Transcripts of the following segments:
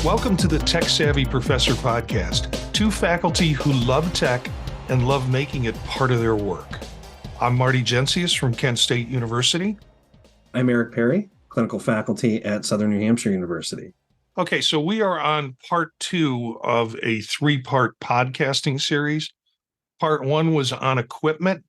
Welcome to the Tech Savvy Professor podcast, two faculty who love tech and love making it part of their work. I'm Marty Gensius from Kent State University. I'm Eric Perry, clinical faculty at Southern New Hampshire University. Okay, so we are on part 2 of a 3-part podcasting series. Part 1 was on equipment,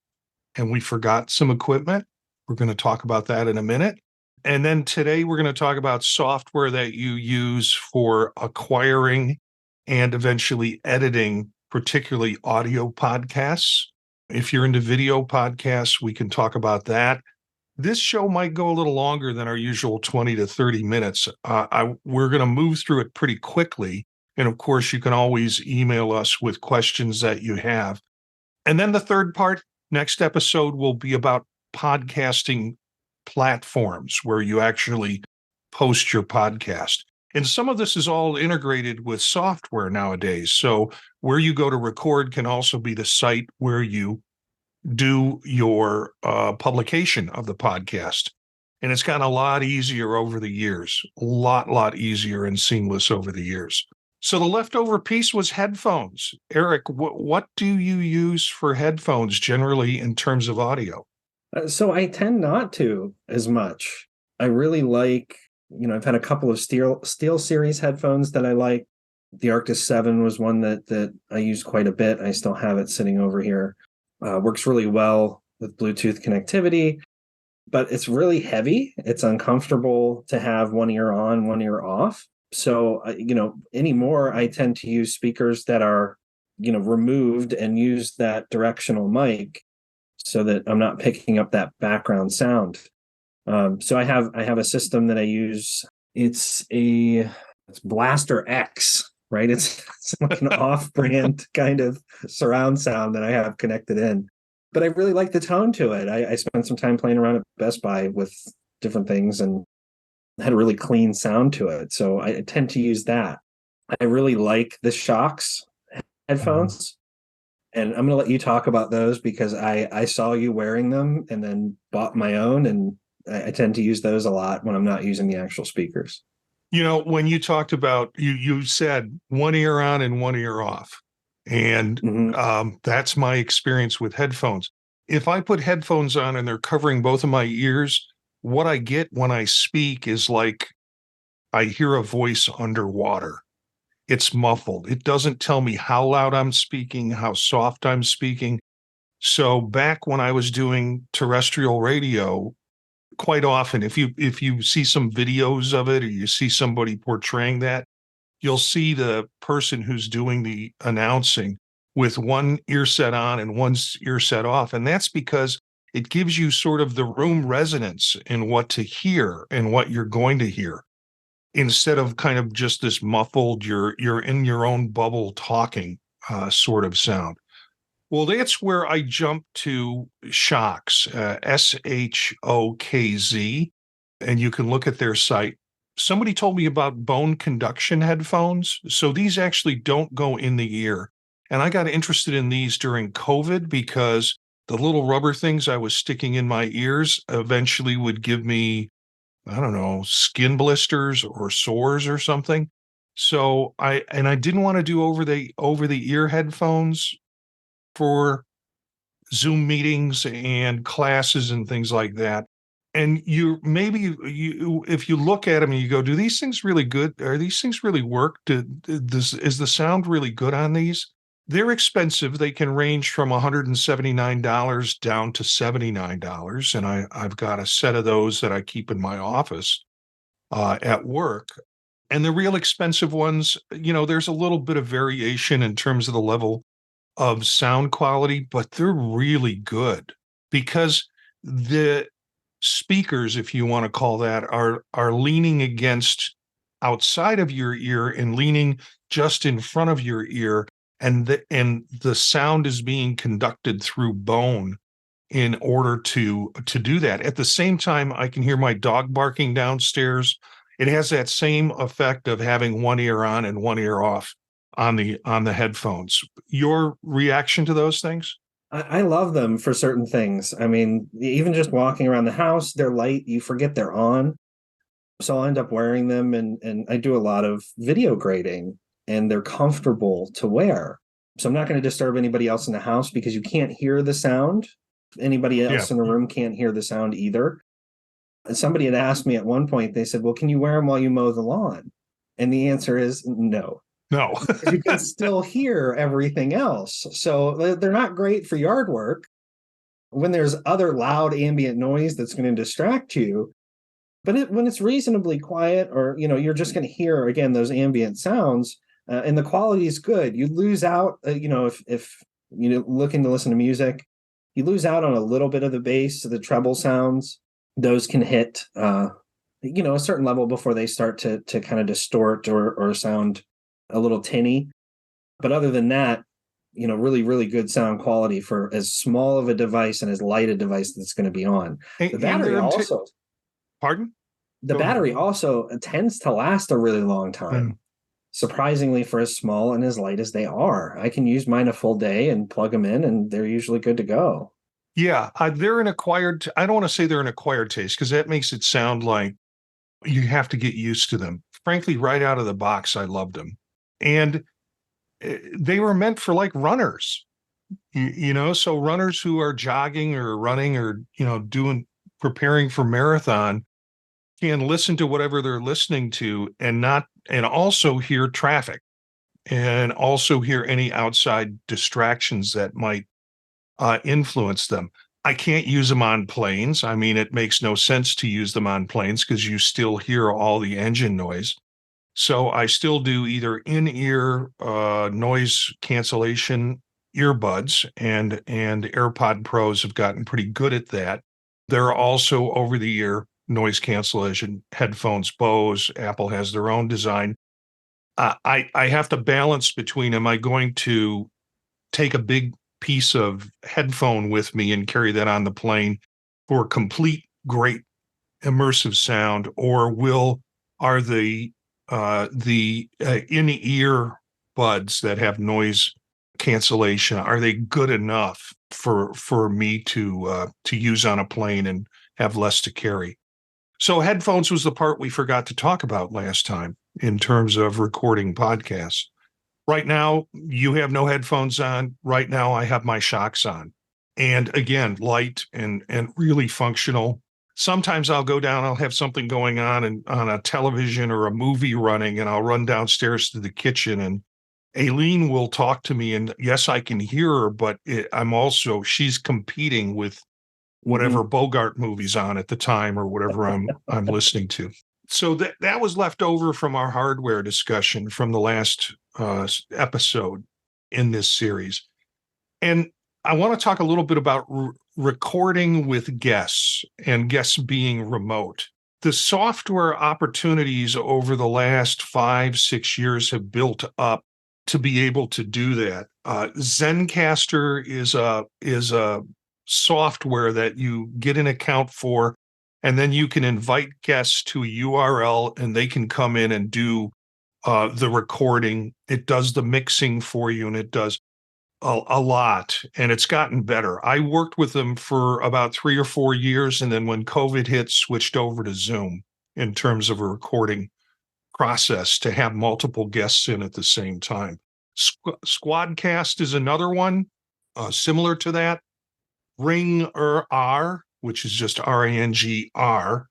and we forgot some equipment. We're going to talk about that in a minute. And then today we're going to talk about software that you use for acquiring and eventually editing, particularly audio podcasts. If you're into video podcasts, we can talk about that. This show might go a little longer than our usual 20 to 30 minutes. We're going to move through it pretty quickly. And of course, you can always email us with questions that you have. And then the third part, next episode, will be about podcasting platforms where you actually post your podcast. And some of this is all integrated with software nowadays. So where you go to record can also be the site where you do your publication of the podcast. And it's gotten a lot easier over the years, a lot easier and seamless over the years. So the leftover piece was headphones. Eric, what do you use for headphones generally in terms of audio? So I tend not to as much. I really like, I've had a couple of Steel Series headphones that I like. The Arctis 7 was one that I use quite a bit. I still have it sitting over here. Works really well with Bluetooth connectivity, but it's really heavy. It's uncomfortable to have one ear on, one ear off. So, anymore, I tend to use speakers that are, removed and use that directional mic so that I'm not picking up that background sound. So I have a system that I use. It's Blaster X, right? It's like an off-brand kind of surround sound that I have connected in. But I really like the tone to it. I spent some time playing around at Best Buy with different things and had a really clean sound to it. So I tend to use that. I really like the Shokz headphones. And I'm going to let you talk about those because I saw you wearing them and then bought my own. And I tend to use those a lot when I'm not using the actual speakers. When you talked about, you said one ear on and one ear off. And that's my experience with headphones. If I put headphones on and they're covering both of my ears, what I get when I speak is like I hear a voice underwater. It's muffled. It doesn't tell me how loud I'm speaking, how soft I'm speaking. So back when I was doing terrestrial radio, quite often, if you see some videos of it or you see somebody portraying that, you'll see the person who's doing the announcing with one ear set on and one ear set off. And that's because it gives you sort of the room resonance in what to hear and what you're going to hear, instead of kind of just this muffled, you're in your own bubble talking sort of sound. Well, that's where I jumped to Shokz, Shokz, and you can look at their site. Somebody told me about bone conduction headphones. So these actually don't go in the ear. And I got interested in these during COVID because the little rubber things I was sticking in my ears eventually would give me, I don't know, skin blisters or sores or something. So I didn't want to do over the ear headphones for Zoom meetings and classes and things like that. And if you look at them and you go, do these things really good? Are these things really work? Is the sound really good on these? They're expensive. They can range from $179 down to $79. And I've got a set of those that I keep in my office at work. And the real expensive ones, there's a little bit of variation in terms of the level of sound quality, but they're really good because the speakers, if you want to call that, are leaning against outside of your ear and leaning just in front of your ear. And the sound is being conducted through bone in order to do that. At the same time, I can hear my dog barking downstairs. It has that same effect of having one ear on and one ear off on the headphones. Your reaction to those things? I love them for certain things. I mean, even just walking around the house, they're light. You forget they're on. So I'll end up wearing them, and I do a lot of video grading, and they're comfortable to wear. So I'm not going to disturb anybody else in the house because you can't hear the sound. Anybody Yeah. else in the room can't hear the sound either. And somebody had asked me at one point, they said, well, can you wear them while you mow the lawn? And the answer is no. No. Because you can still hear everything else. So they're not great for yard work. When there's other loud ambient noise that's going to distract you, but when it's reasonably quiet, or you're just going to hear again those ambient sounds, and the quality is good. You lose out, if you're looking to listen to music, you lose out on a little bit of the bass, the treble sounds. Those can hit a certain level before they start to kind of distort or sound a little tinny. But other than that, really, really good sound quality for as small of a device and as light a device that's going to be on. The battery also. Pardon? The battery also tends to last a really long time. Surprisingly, for as small and as light as they are. I can use mine a full day and plug them in, and they're usually good to go. Yeah, they're an acquired. I don't want to say they're an acquired taste because that makes it sound like you have to get used to them. Frankly, right out of the box, I loved them. And they were meant for like runners, so runners who are jogging or running or, preparing for marathon can listen to whatever they're listening to and also hear traffic and also hear any outside distractions that might influence them. I can't use them on planes. I mean, it makes no sense to use them on planes because you still hear all the engine noise. So I still do either in-ear noise cancellation earbuds, and AirPod Pros have gotten pretty good at that. There are also over-the-ear noise cancellation headphones. Bose, Apple has their own design. I have to balance between, am I going to take a big piece of headphone with me and carry that on the plane for complete great immersive sound, or are the in-ear buds that have noise cancellation, are they good enough for me to use on a plane and have less to carry? So headphones was the part we forgot to talk about last time in terms of recording podcasts. Right now, you have no headphones on. Right now, I have my shocks on. And again, light and really functional. Sometimes I'll go down, I'll have something going on and on a television or a movie running, and I'll run downstairs to the kitchen, and Aileen will talk to me. And yes, I can hear her, but she's competing with whatever Bogart movie's on at the time or whatever I'm listening to. So that was left over from our hardware discussion from the last episode in this series. And I want to talk a little bit about recording with guests and guests being remote. The software opportunities over the last 5-6 years have built up to be able to do that. Zencastr is a software that you get an account for, and then you can invite guests to a URL and they can come in and do the recording. It does the mixing for you, and it does a lot, and it's gotten better. I worked with them for about 3 or 4 years, and then when COVID hit, switched over to Zoom in terms of a recording process to have multiple guests in at the same time. Squadcast is another one similar to that. Ring-R, which is just RANGR.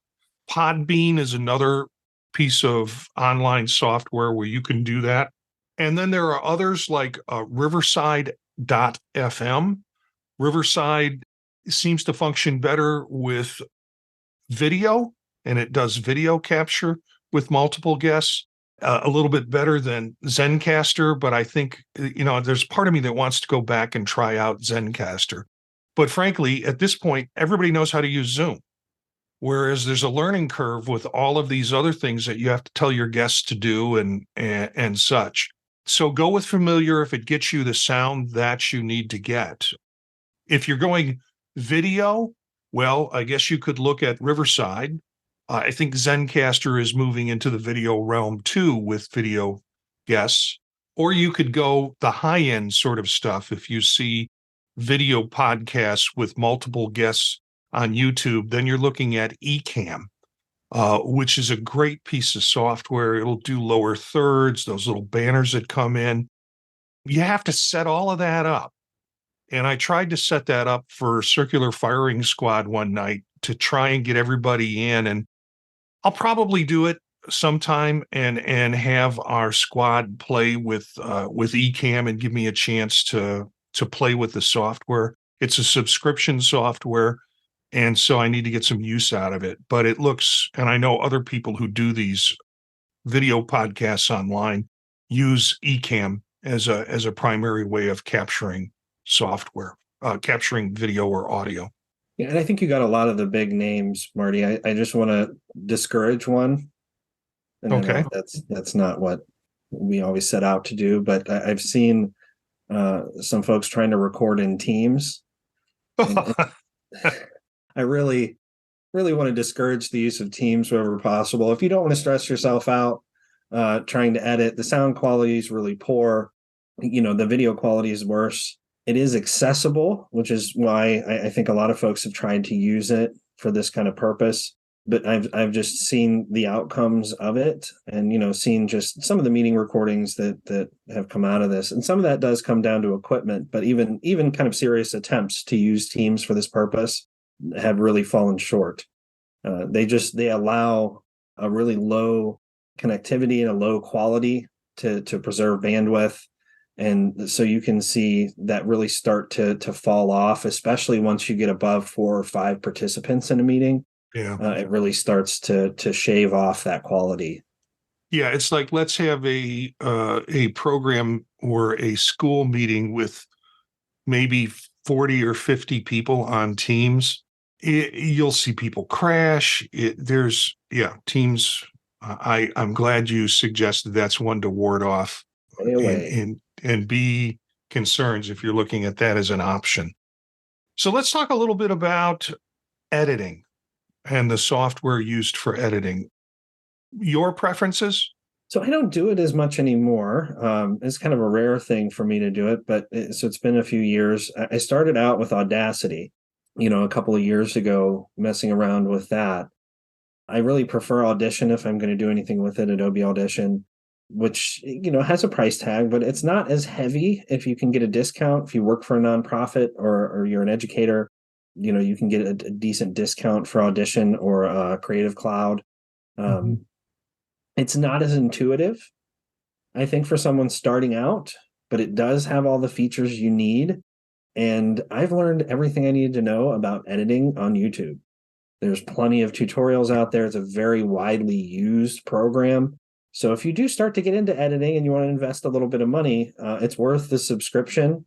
Podbean is another piece of online software where you can do that. And then there are others like Riverside.fm. Riverside seems to function better with video, and it does video capture with multiple guests a little bit better than Zencastr. But I think, there's part of me that wants to go back and try out Zencastr. But frankly, at this point, everybody knows how to use Zoom. Whereas there's a learning curve with all of these other things that you have to tell your guests to do and such. So go with familiar if it gets you the sound that you need to get. If you're going video, well, I guess you could look at Riverside. I think Zencastr is moving into the video realm too with video guests. Or you could go the high-end sort of stuff if you see video podcasts with multiple guests on YouTube, then you're looking at Ecamm. which is a great piece of software. It'll do lower thirds, those little banners that come in. You have to set all of that up. And I tried to set that up for Circular Firing Squad one night to try and get everybody in. And I'll probably do it sometime and have our squad play with Ecamm and give me a chance to play with the software. It's a subscription software, and so I need to get some use out of it. But it looks, and I know other people who do these video podcasts online use Ecamm as a primary way of capturing software, capturing video or audio. Yeah, and I think you got a lot of the big names, Marty. I just want to discourage one, and I Okay. know that's not what we always set out to do, but I've seen some folks trying to record in Teams, and I really want to discourage the use of Teams wherever possible. If you don't want to stress yourself out trying to edit, the sound quality is really poor. The video quality is worse. It is accessible, which is why I think a lot of folks have tried to use it for this kind of purpose. But I've just seen the outcomes of it, and seen just some of the meeting recordings that have come out of this, and some of that does come down to equipment. But even kind of serious attempts to use Teams for this purpose have really fallen short. They allow a really low connectivity and a low quality to preserve bandwidth, and so you can see that really start to fall off, especially once you get above 4 or 5 participants in a meeting. Yeah. It really starts to shave off that quality. Yeah, it's like, let's have a program or a school meeting with maybe 40 or 50 people on Teams. You'll see people crash. Teams. I'm glad you suggested that's one to ward off and be concerns if you're looking at that as an option. So let's talk a little bit about editing and the software used for editing. Your preferences? So I don't do it as much anymore. It's kind of a rare thing for me to do it, but it's been a few years. I started out with Audacity, a couple of years ago, messing around with that. I really prefer Audition if I'm going to do anything with it, Adobe Audition, which, has a price tag, but it's not as heavy if you can get a discount. If you work for a nonprofit or you're an educator, you can get a decent discount for Audition or Creative Cloud. It's not as intuitive, I think, for someone starting out, but it does have all the features you need. And I've learned everything I needed to know about editing on YouTube. There's plenty of tutorials out there. It's a very widely used program. So if you do start to get into editing and you want to invest a little bit of money, it's worth the subscription.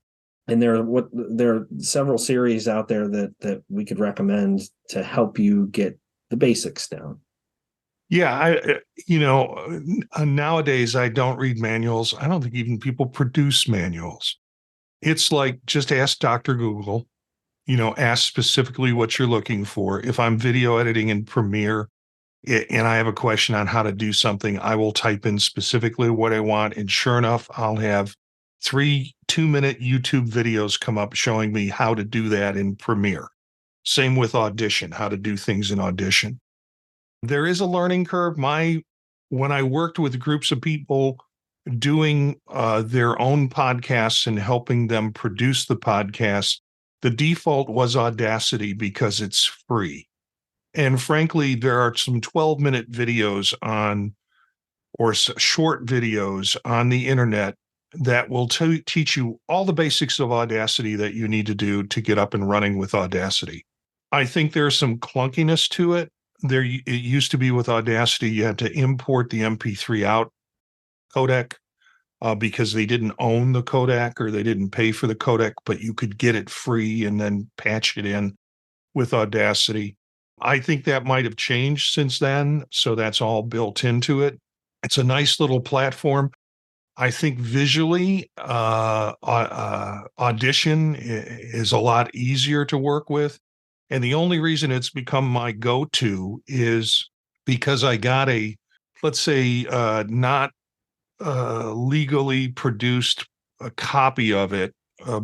And there are several series out there that we could recommend to help you get the basics down. Yeah, nowadays I don't read manuals. I don't think even people produce manuals. It's like, just ask Dr. Google, ask specifically what you're looking for. If I'm video editing in Premiere and I have a question on how to do something, I will type in specifically what I want. And sure enough, I'll have 3 2-minute YouTube videos come up showing me how to do that in Premiere. Same with Audition, how to do things in Audition. There is a learning curve. When I worked with groups of people doing their own podcasts and helping them produce the podcast, the default was Audacity because it's free. And frankly, there are some 12-minute videos or short videos on the internet that will teach you all the basics of Audacity that you need to do to get up and running with Audacity. I think there's some clunkiness to it. It used to be with Audacity, you had to import the MP3 out codec because they didn't own the codec or they didn't pay for the codec, but you could get it free and then patch it in with Audacity. I think that might have changed since then, so that's all built into it. It's a nice little platform. I think visually, Audition is a lot easier to work with. And the only reason it's become my go-to is because I got let's say, not legally produced a copy of it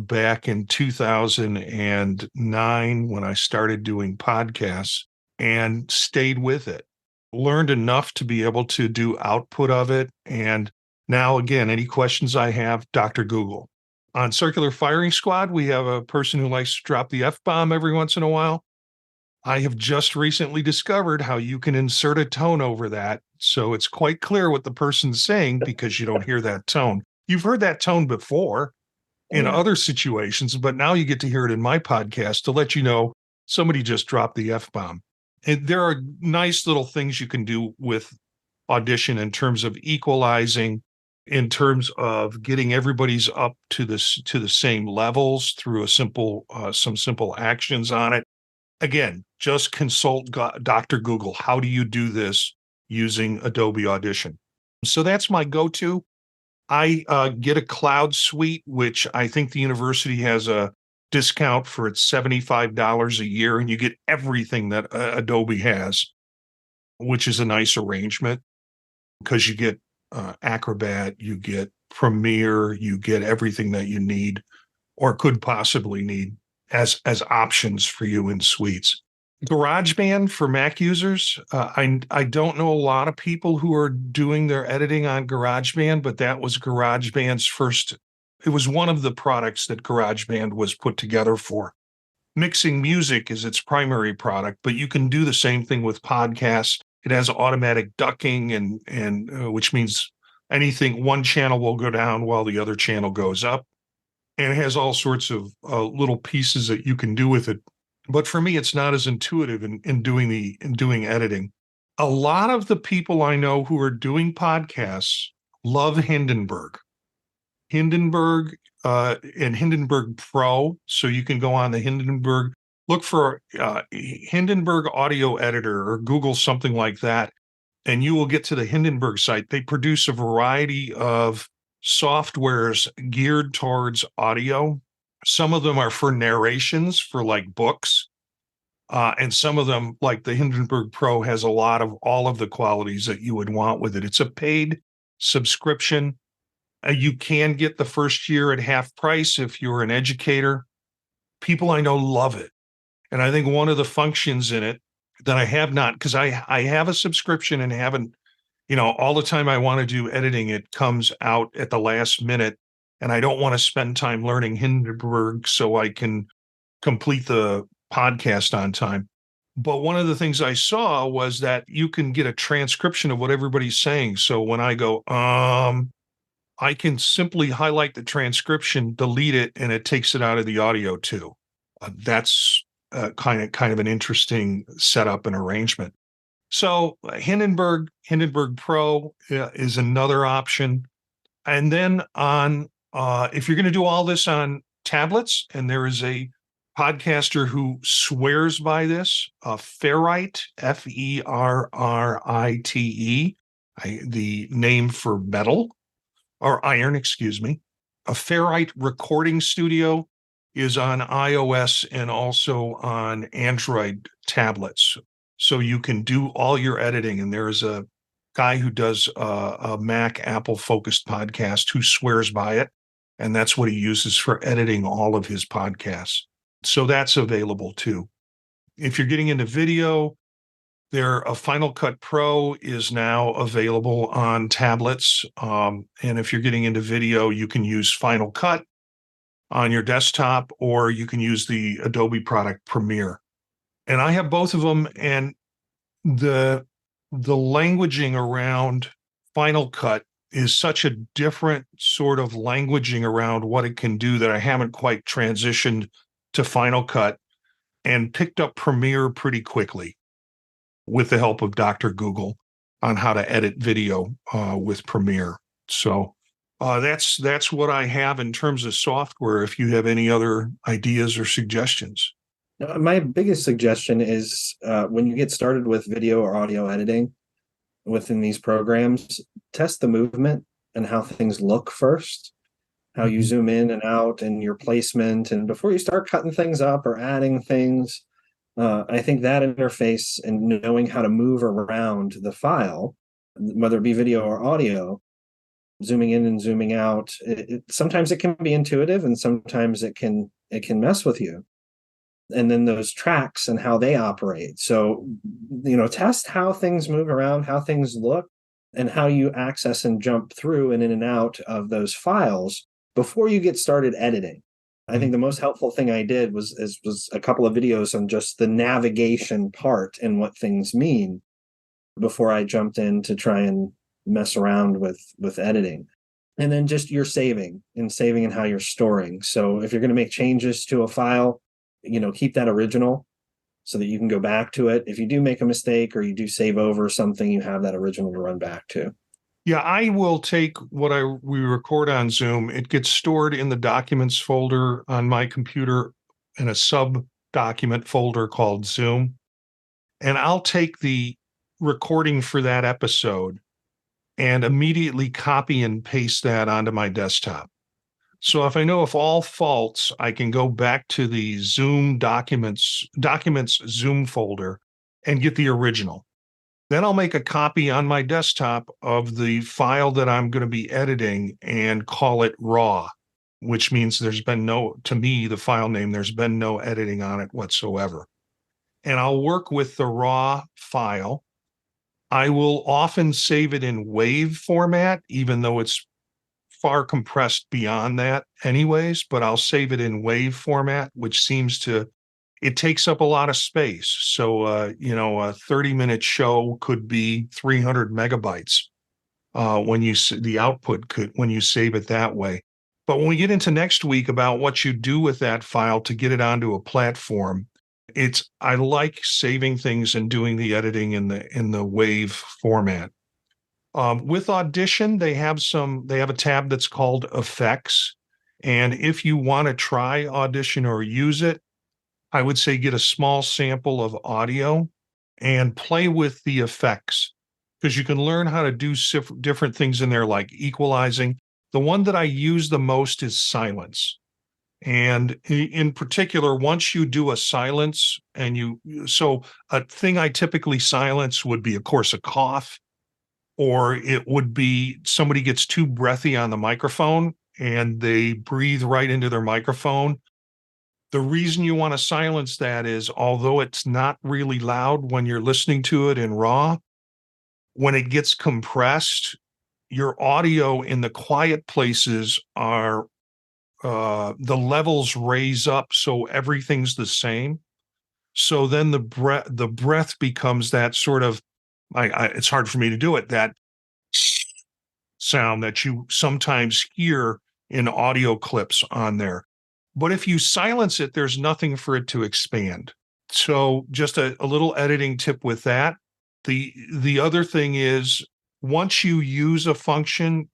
back in 2009 when I started doing podcasts and stayed with it. learned enough to be able to do output of it. And now, again, any questions I have, Dr. Google. On Circular Firing Squad, we have a person who likes to drop the F bomb every once in a while. I have just recently discovered how you can insert a tone over that. So it's quite clear what the person's saying because you don't hear that tone. You've heard that tone before in Yeah. other situations, but now you get to hear it in my podcast to let you know somebody just dropped the F bomb. And there are nice little things you can do with Audition in terms of equalizing, in terms of getting everybody's up to the same levels through some simple actions on it. Again, just consult Dr. Google. How do you do this using Adobe Audition? So that's my go-to. I get a cloud suite, which I think the university has a discount for. It's $75 a year, and you get everything that Adobe has, which is a nice arrangement because you get Acrobat, you get Premiere, you get everything that you need or could possibly need as options for you in suites. GarageBand for Mac users. I don't know a lot of people who are doing their editing on GarageBand, but that was GarageBand's first. It was one of the products that GarageBand was put together for. Mixing music is its primary product, but you can do the same thing with podcasts. It has automatic ducking, and which means anything one channel will go down while the other channel goes up, and it has all sorts of little pieces that you can do with it. But for me, it's not as intuitive in doing editing. A lot of the people I know who are doing podcasts love Hindenburg. Hindenburg and Hindenburg Pro. So you can go on the Hindenburg, look for Hindenburg Audio Editor or Google something like that, and you will get to the Hindenburg site. They produce a variety of softwares geared towards audio. Some of them are for narrations for like books. And some of them, like the Hindenburg Pro, has a lot of all of the qualities that you would want with it. It's a paid subscription. You can get the first year at half price if you're an educator. People I know love it. And I think one of the functions in it that I have not, because I have a subscription and haven't, all the time I want to do editing, it comes out at the last minute. And I don't want to spend time learning Hindenburg so I can complete the podcast on time. But one of the things I saw was that you can get a transcription of what everybody's saying. So when I go, I can simply highlight the transcription, delete it, and it takes it out of the audio too. That's kind of an interesting setup and arrangement. So Hindenburg Pro is another option. And then on if you're going to do all this on tablets, and there is a podcaster who swears by this, Ferrite, Ferrite, the name for metal or iron, excuse me. A Ferrite recording studio is on iOS and also on Android tablets. So you can do all your editing. And there's a guy who does a Mac Apple focused podcast who swears by it. And that's what he uses for editing all of his podcasts. So that's available too. If you're getting into video, a Final Cut Pro is now available on tablets. And if you're getting into video, you can use Final Cut on your desktop, or you can use the Adobe product Premiere. And I have both of them. And the languaging around Final Cut is such a different sort of languaging around what it can do that I haven't quite transitioned to Final Cut and picked up Premiere pretty quickly with the help of Dr. Google on how to edit video with Premiere. So that's what I have in terms of software. If you have any other ideas or suggestions. My biggest suggestion is when you get started with video or audio editing within these programs, test the movement and how things look first, how you zoom in and out and your placement. And before you start cutting things up or adding things, I think that interface and knowing how to move around the file, whether it be video or audio, zooming in and zooming out, sometimes it can be intuitive and sometimes it can mess with you. and then those tracks and how they operate. So, test how things move around, how things look, and how you access and jump through and in and out of those files before you get started editing. I think the most helpful thing I did was a couple of videos on just the navigation part and what things mean before I jumped in to try and mess around with editing. And then just your saving and how you're storing. So if you're going to make changes to a file, keep that original so that you can go back to it. If you do make a mistake or you do save over something, you have that original to run back to. Yeah, I will take what we record on Zoom. It gets stored in the documents folder on my computer in a sub document folder called Zoom. And I'll take the recording for that episode and immediately copy and paste that onto my desktop. So if I know if all faults, I can go back to the Zoom documents Zoom folder and get the original. Then I'll make a copy on my desktop of the file that I'm going to be editing and call it raw, which means to me, the file name, there's been no editing on it whatsoever. And I'll work with the raw file. I will often save it in WAV format, even though it's far compressed beyond that anyways, but I'll save it in WAV format, which it takes up a lot of space. So, a 30-minute show could be 300 megabytes when you save it that way. But when we get into next week about what you do with that file to get it onto a platform, I like saving things and doing the editing in the WAV format. With Audition, they have a tab that's called Effects. And if you want to try Audition or use it, I would say get a small sample of audio and play with the effects, because you can learn how to do different things in there, like equalizing. The one that I use the most is silence. And in particular, once you do a silence so a thing I typically silence would be, of course, a cough, or it would be somebody gets too breathy on the microphone and they breathe right into their microphone. The reason you want to silence that is, although it's not really loud when you're listening to it in RAW, when it gets compressed, your audio in the quiet places the levels raise up so everything's the same. So then the breath becomes that sort of, it's hard for me to do it, that sound that you sometimes hear in audio clips on there. But if you silence it, there's nothing for it to expand. So just a little editing tip with that. The other thing is, once you use a function,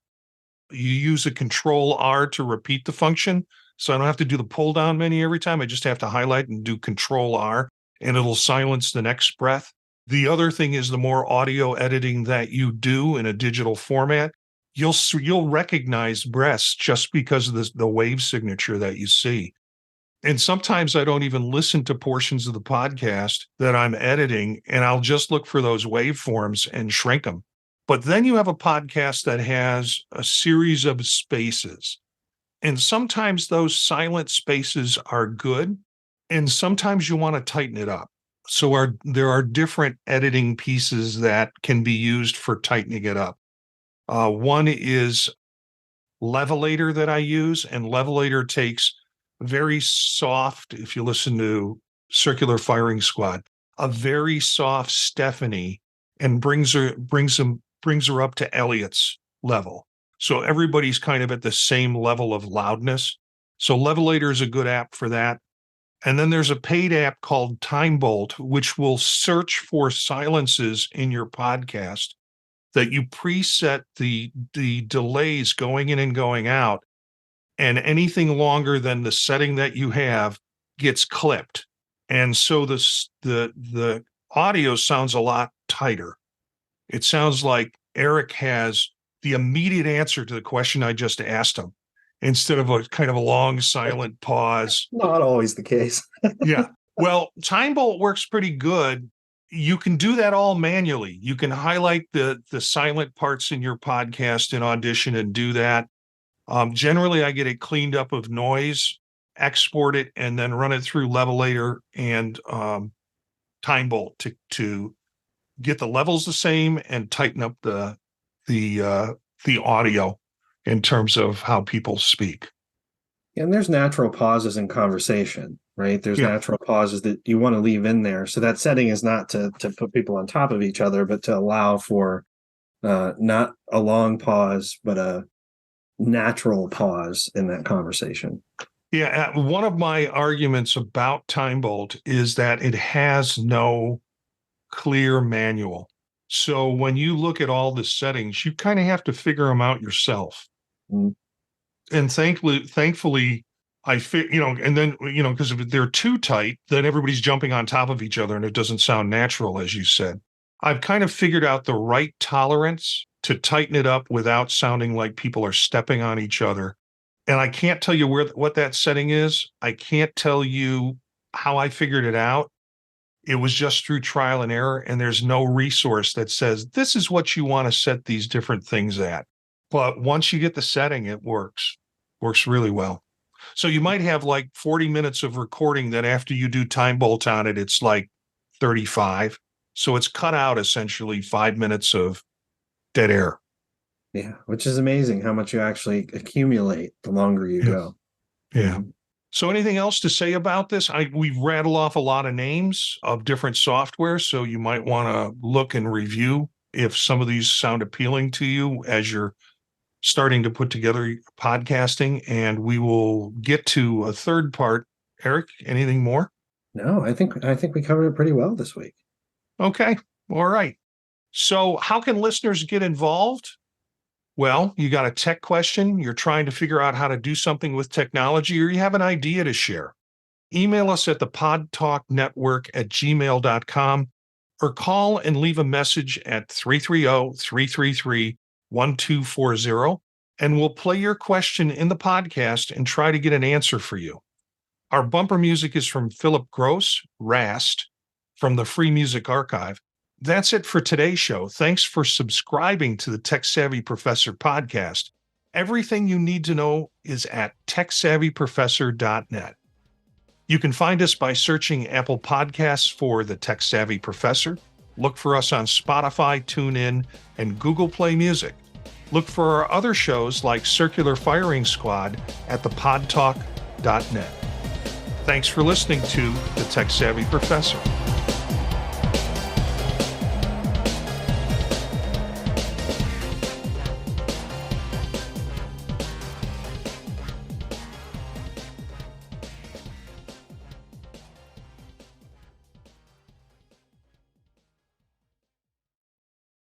you use a Control R to repeat the function. So I don't have to do the pull down menu every time. I just have to highlight and do Control R, and it'll silence the next breath. The other thing is, the more audio editing that you do in a digital format, you'll recognize breaths just because of the wave signature that you see. And sometimes I don't even listen to portions of the podcast that I'm editing, and I'll just look for those waveforms and shrink them. But then you have a podcast that has a series of spaces, and sometimes those silent spaces are good, and sometimes you want to tighten it up. So there are different editing pieces that can be used for tightening it up. One is Levelator that I use, and Levelator takes very soft, if you listen to Circular Firing Squad, a very soft Stephanie, and brings her up to Elliot's level. So everybody's kind of at the same level of loudness. So Levelator is a good app for that. And then there's a paid app called Time Bolt, which will search for silences in your podcast that you preset the delays going in and going out, and anything longer than the setting that you have gets clipped. And so the audio sounds a lot tighter. It sounds like Eric has the immediate answer to the question I just asked him, instead of a kind of a long silent pause. Not always the case. Yeah. Well, Time Bolt works pretty good. You can do that all manually. You can highlight the silent parts in your podcast in Audition and do that. Generally, I get it cleaned up of noise. export it, and then run it through Levelator and Time Bolt to get the levels the same and tighten up the audio in terms of how people speak. And there's natural pauses in conversation, right? There's Yeah. natural pauses that you want to leave in there. So that setting is not to put people on top of each other, but to allow for not a long pause, but a natural pause in that conversation. Yeah. One of my arguments about Time Bolt is that it has no clear manual. So when you look at all the settings, you kind of have to figure them out yourself. Mm. And thankfully, and then, because if they're too tight, then everybody's jumping on top of each other and it doesn't sound natural, as you said. I've kind of figured out the right tolerance to tighten it up without sounding like people are stepping on each other. And I can't tell you what that setting is. I can't tell you how I figured it out. It was just through trial and error, and there's no resource that says this is what you want to set these different things at. But once you get the setting, it works really well. So you might have like 40 minutes of recording that after you do Time Bolt on it, it's like 35. So it's cut out essentially 5 minutes of dead air. Yeah, which is amazing how much you actually accumulate the longer you go. Yeah. So anything else to say about this? We've rattled off a lot of names of different software, so you might want to look and review if some of these sound appealing to you as you're starting to put together podcasting. And we will get to a third part. Eric, anything more? No, I think we covered it pretty well this week. Okay. All right. So how can listeners get involved? Well, you got a tech question, you're trying to figure out how to do something with technology, or you have an idea to share. Email us at the podtalknetwork@gmail.com or call and leave a message at 330-333-1240, and we'll play your question in the podcast and try to get an answer for you. Our bumper music is from Philip Gross, Rast, from the Free Music Archive. That's it for today's show. Thanks for subscribing to the Tech Savvy Professor podcast. Everything you need to know is at techsavvyprofessor.net. You can find us by searching Apple Podcasts for the Tech Savvy Professor. Look for us on Spotify, TuneIn, and Google Play Music. Look for our other shows like Circular Firing Squad at thepodtalk.net. Thanks for listening to the Tech Savvy Professor.